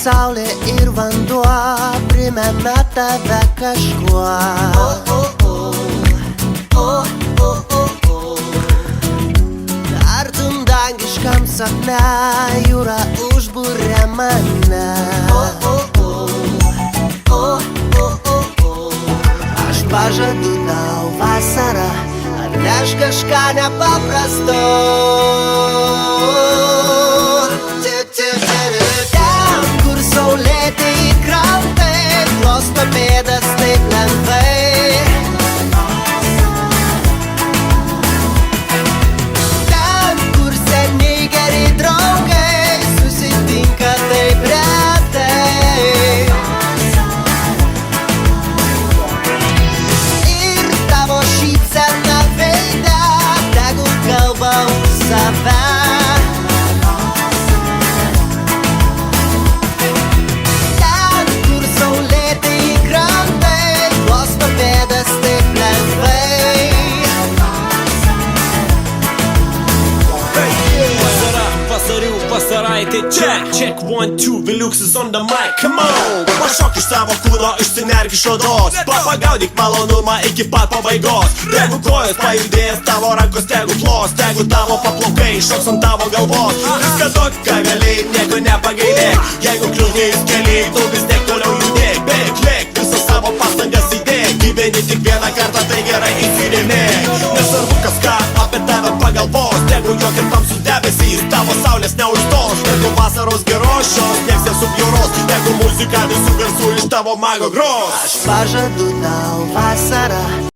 saulė ir vanduo primena tave kažkuo. Tartum dangiškam sapne jūra užbūrė mane. Aš pažadu tau vasarą atneš kažką nepaprasto. Ten, kur saulėti krantai glosto pėdas taip lengvai. Ten, kur seniai geri draugai susitinka taip retai. Ir tavo šypsena veide tegul kalba už save. Vasaraitė check 1, 2, Viliuks is on the mic, come on. Pašok iš savo kūno, išsinerk iš odos, papagaudyk malonumą iki pat pabaigos. Tegu kojos pajudės, tavo rankos tegu plos, tegu tavo paplaukai šoks ant tavo galvos. Viską duok, ką galėjai, nieko nepagailėk. Jeigu kliūnės keliai, tu vis tiek toliau judėk. Bėk, lėk, visą savo pastangas įdėk. Gyveni tik vieną kartą, tai gerai įsidėmėk. Nesvarbu kas ką apie tave pagalvos, tegu jokia tamsų debesys tavo saulės neužtos. Tegu vasaros geros šios nieks nesubjauros, tegu muzika visų garsų iš tavo mago gros. Aš pažadu tau